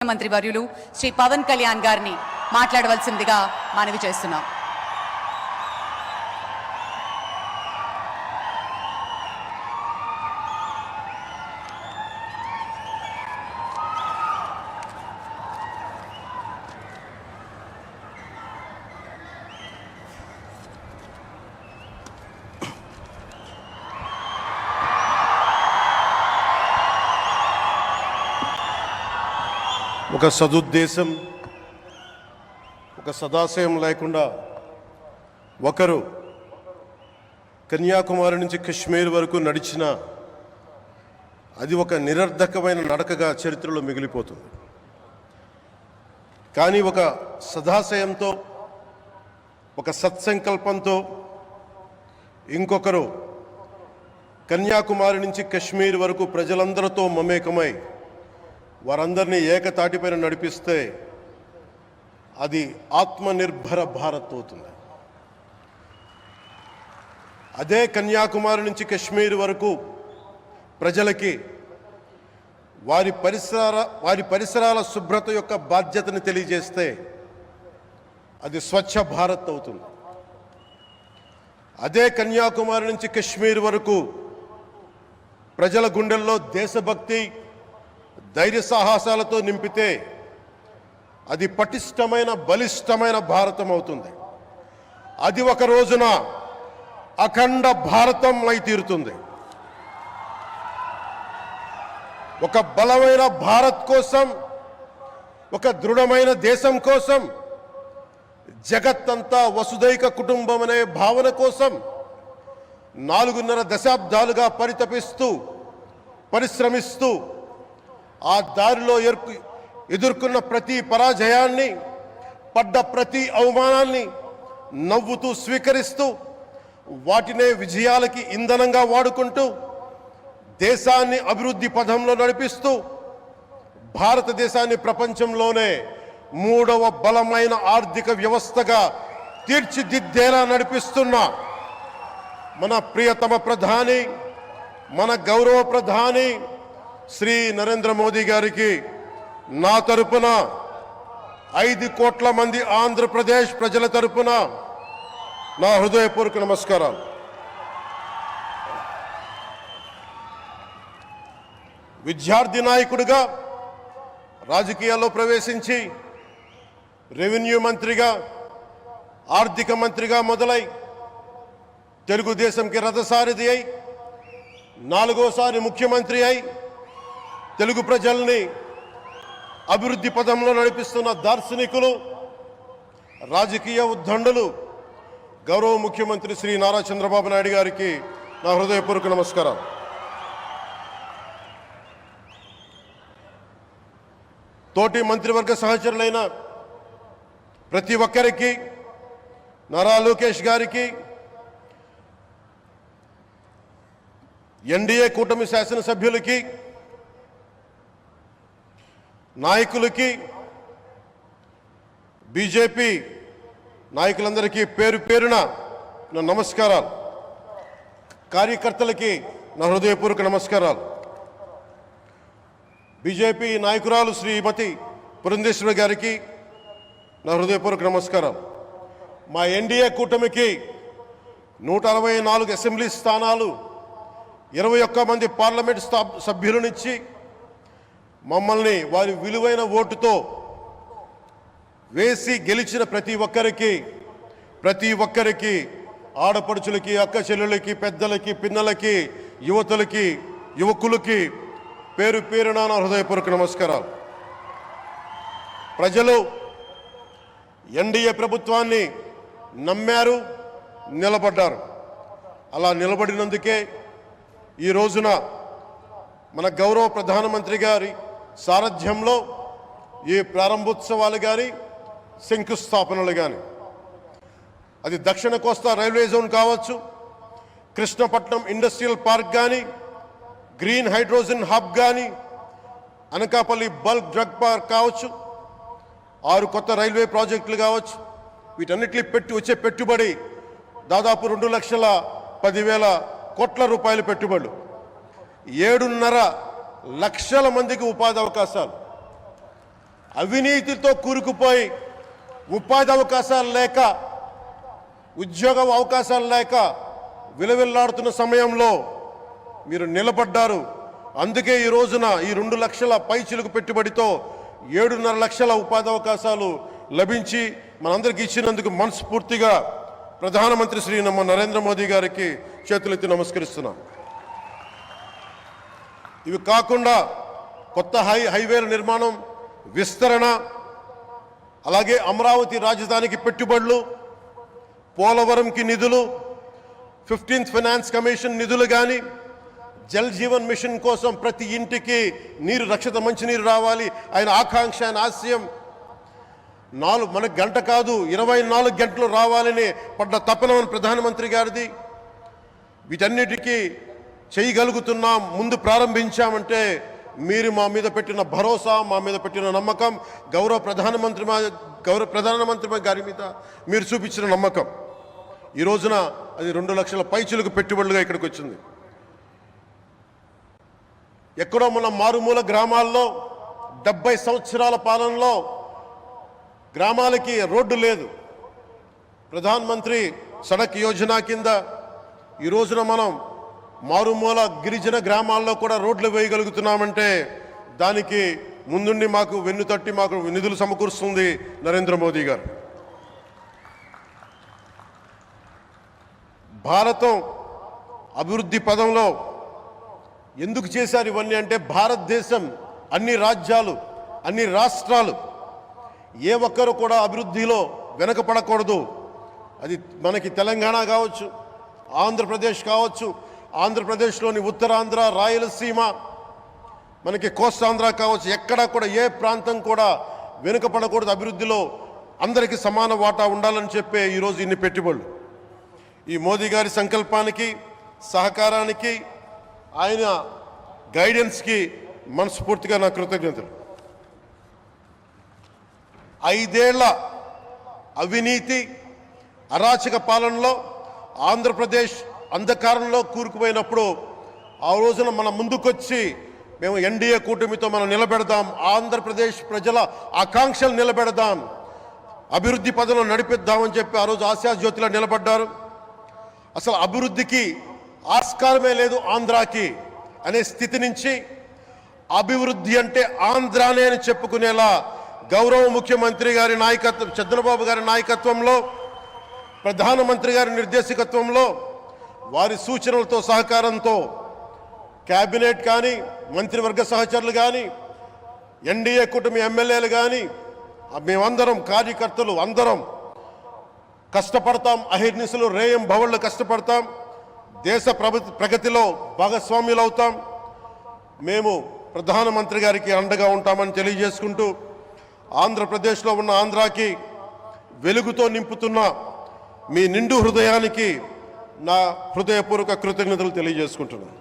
మంత్రి వర్యులు శ్రీ పవన్ కళ్యాణ్ గారిని మాట్లాడవలసిందిగా మనవి చేస్తున్నాం. ఒక సదుద్దేశం, ఒక సదాశయం లేకుండా ఒకరు కన్యాకుమారి నుంచి కశ్మీర్ వరకు నడిచిన అది ఒక నిరర్ధకమైన నడకగా చరిత్రలో మిగిలిపోతుంది. కానీ ఒక సదాశయంతో, ఒక సత్సంకల్పంతో ఇంకొకరు కన్యాకుమారి నుంచి కశ్మీర్ వరకు ప్రజలందరితో మమేకమై వారందరినీ ఏకతాటిపైన నడిపిస్తే అది ఆత్మనిర్భర భారత్ అవుతుంది. అదే కన్యాకుమారి నుంచి కశ్మీర్ వరకు ప్రజలకి వారి పరిసరాల శుభ్రత యొక్క బాధ్యతను తెలియజేస్తే అది స్వచ్ఛ భారత్ అవుతుంది. అదే కన్యాకుమారి నుంచి కశ్మీర్ వరకు ప్రజల గుండెల్లో దేశభక్తి, ధైర్య సాహసాలతో నింపితే అది పటిష్టమైన, బలిష్టమైన భారతం అవుతుంది. అది ఒక రోజున అఖండ భారతం అయి తీరుతుంది. ఒక బలమైన భారత్ కోసం, ఒక దృఢమైన దేశం కోసం, జగత్తంతా వసుదైక కుటుంబం అనే భావన కోసం 4.5 దశాబ్దాలుగా పరిశ్రమిస్తూ ఆ దారిలో ఎదుర్కొన్న ప్రతి పరాజయాన్ని, పడ్డ ప్రతి అవమానాన్ని నవ్వుతూ స్వీకరిస్తూ వాటినే విజయాలకి ఇంధనంగా వాడుకుంటూ దేశాన్ని అభివృద్ధి పథంలో నడిపిస్తూ భారతదేశాన్ని ప్రపంచంలోనే 3వ బలమైన ఆర్థిక వ్యవస్థగా తీర్చిదిద్దేలా నడిపిస్తున్న మన ప్రియతమ ప్రధాని, మన గౌరవ ప్రధాని శ్రీ నరేంద్ర మోదీ గారికి నా తరపున 5 కోట్ల మంది ఆంధ్రప్రదేశ్ ప్రజల తరపున నా హృదయపూర్వక నమస్కారాలు. విద్యార్థి నాయకుడిగా రాజకీయాల్లో ప్రవేశించి రెవెన్యూ మంత్రిగా, ఆర్థిక మంత్రిగా మొదలై తెలుగుదేశంకి రథసారథి అయి 4వసారి ముఖ్యమంత్రి అయి తెలుగు ప్రజల్ని అభివృద్ధి పథంలో నడిపిస్తున్న దార్శనికులు, రాజకీయ ఉద్దండులు గౌరవ ముఖ్యమంత్రి శ్రీ నారా చంద్రబాబు నాయుడు గారికి నా హృదయపూర్వక నమస్కారాలు. తోటి మంత్రివర్గ సహచరులైన ప్రతి ఒక్కరికి, నారా లోకేష్ గారికి, ఎన్డీఏ కూటమి శాసనసభ్యులకి, నాయకులకి, బీజేపీ నాయకులందరికీ పేరు పేరున నా నమస్కారాలు. కార్యకర్తలకి నా హృదయపూర్వక నమస్కారాలు. బీజేపీ నాయకురాలు శ్రీమతి పురంధేశ్వరి గారికి నా హృదయపూర్వక నమస్కారాలు. మా ఎన్డీఏ కూటమికి 164 అసెంబ్లీ స్థానాలు, 21 మంది పార్లమెంట్ సభ్యులనిచ్చి మమ్మల్ని వారి విలువైన ఓటుతో వేసి గెలిచిన ప్రతి ఒక్కరికి ఆడపడుచులకి, అక్క చెల్లెలకి, పెద్దలకి, పిన్నలకి, యువతులకి, యువకులకి పేరు పేరున నా హృదయపూర్వక నమస్కారాలు. ప్రజలు ఎన్డీఏ ప్రభుత్వాన్ని నమ్మారు, నిలబడ్డారు. అలా నిలబడినందుకే ఈ రోజున మన గౌరవ ప్రధానమంత్రి గారి సారథ్యంలో ఈ ప్రారంభోత్సవాలు కానీ, శంకుస్థాపనలు కానీ, అది దక్షిణ కోస్తా రైల్వే జోన్ కావచ్చు, కృష్ణపట్నం ఇండస్ట్రియల్ పార్క్ కానీ, గ్రీన్ హైడ్రోజన్ హబ్ కానీ, అనకాపల్లి బల్క్ డ్రగ్ పార్క్ కావచ్చు, 6 కొత్త రైల్వే ప్రాజెక్టులు కావచ్చు, వీటన్నిటిని వచ్చే పెట్టుబడి దాదాపు 2,10,000 కోట్ల రూపాయల పెట్టుబడులు, 7.5 లక్షల మందికి ఉపాధి అవకాశాలు, అవినీతితో కూరుకుపోయి ఉపాధి అవకాశాలు లేక ఉద్యోగ అవకాశాలు లేక విలవిల్లాడుతున్న సమయంలో మీరు నిలబడ్డారు. అందుకే ఈ రోజున ఈ 2 లక్షల పైచిలుకు పెట్టుబడితో 7.5 లక్షల ఉపాధి అవకాశాలు లభించి మనందరికీ ఇచ్చినందుకు మనస్ఫూర్తిగా ప్రధానమంత్రి శ్రీ నరేంద్ర మోదీ గారికి చేతులెత్తి నమస్కరిస్తున్నాం. ఇవి కాకుండా కొత్త హైవేల నిర్మాణం, విస్తరణ, అలాగే అమరావతి రాజధానికి పెట్టుబడులు, పోలవరంకి నిధులు, 15th ఫైనాన్స్ కమిషన్ నిధులు కానీ, జల్ జీవన్ మిషన్ కోసం ప్రతి ఇంటికి నీరు, రక్షిత మంచినీరు రావాలి ఆయన ఆకాంక్ష, ఆయన ఆశయం. మనకు గంట కాదు 24 గంటలు రావాలని పడ్డ తపన ప్రధానమంత్రి గారిది. వీటన్నిటికీ చేయగలుగుతున్నాం, ముందు ప్రారంభించామంటే మీరు మా మీద పెట్టిన భరోసా, మా మీద పెట్టిన నమ్మకం, గౌరవ ప్రధానమంత్రి గారి మీద మీరు చూపించిన నమ్మకం. ఈ రోజున అది 2 లక్షల పైచిలుకు పెట్టుబడులుగా ఇక్కడికి వచ్చింది. ఎక్కడో మన మారుమూల గ్రామాల్లో 70 సంవత్సరాల పాలనలో గ్రామాలకి రోడ్డు లేదు. ప్రధానమంత్రి సడక్ యోజన కింద ఈ రోజున మనం మారుమూల గిరిజన గ్రామాల్లో కూడా రోడ్లు వేయగలుగుతున్నామంటే దానికి ముందుండి మాకు వెన్నుతట్టి మాకు నిధులు సమకూరుస్తుంది నరేంద్ర మోదీ గారు. భారతం అభివృద్ధి పదంలో ఎందుకు చేశారు ఇవన్నీ అంటే, భారతదేశం అన్ని రాజ్యాలు, అన్ని రాష్ట్రాలు ఏ ఒక్కరు కూడా అభివృద్ధిలో వెనకపడకూడదు. అది మనకి తెలంగాణ కావచ్చు, ఆంధ్రప్రదేశ్ కావచ్చు, ఆంధ్రప్రదేశ్లోని ఉత్తరాంధ్ర, రాయలసీమ, మనకి కోస్తాంధ్ర కావచ్చు, ఎక్కడా కూడా ఏ ప్రాంతం కూడా వెనుకపడకూడదు. అభివృద్ధిలో అందరికీ సమాన వాటా ఉండాలని చెప్పే ఈరోజు ఇన్ని పెట్టుబడులు. ఈ మోదీ గారి సంకల్పానికి, సహకారానికి, ఆయన గైడెన్స్కి మనస్ఫూర్తిగా నా కృతజ్ఞతలు. 5 ఏళ్ల అవినీతి అరాచక పాలనలో ఆంధ్రప్రదేశ్ అంధకారంలో కూరుకుపోయినప్పుడు ఆ రోజున మన ముందుకొచ్చి మేము ఎన్డీఏ కూటమితో మనం నిలబెడదాం, ఆంధ్రప్రదేశ్ ప్రజల ఆకాంక్షలు నిలబెడదాం, అభివృద్ధి పదంలో నడిపిద్దామని చెప్పి ఆ రోజు ఆశాజ్యోతిలో నిలబడ్డారు. అసలు అభివృద్ధికి ఆస్కారమే లేదు ఆంధ్రాకి అనే స్థితి నుంచి అభివృద్ధి అంటే ఆంధ్రానే అని చెప్పుకునేలా గౌరవ ముఖ్యమంత్రి గారి నాయకత్వం, చంద్రబాబు గారి నాయకత్వంలో, ప్రధానమంత్రి గారి నిర్దేశకత్వంలో, వారి సూచనలతో సహకారంతో కేబినెట్ కానీ, మంత్రివర్గ సహచరులు కానీ, ఎన్డీఏ కూటమి ఎమ్మెల్యేలు కానీ, మేమందరం కార్యకర్తలు అందరం కష్టపడతాం. అహిర్నిశలు రేయం భవళ్ళు కష్టపడతాం. దేశ ప్రగతిలో భాగస్వామ్యులు అవుతాం. మేము ప్రధానమంత్రి గారికి అండగా ఉంటామని తెలియజేసుకుంటూ, ఆంధ్రప్రదేశ్లో ఉన్న ఆంధ్రాకి వెలుగుతో నింపుతున్న మీ నిండు హృదయానికి నా హృదయపూర్వక కృతజ్ఞతలు తెలియజేసుకుంటున్నాను.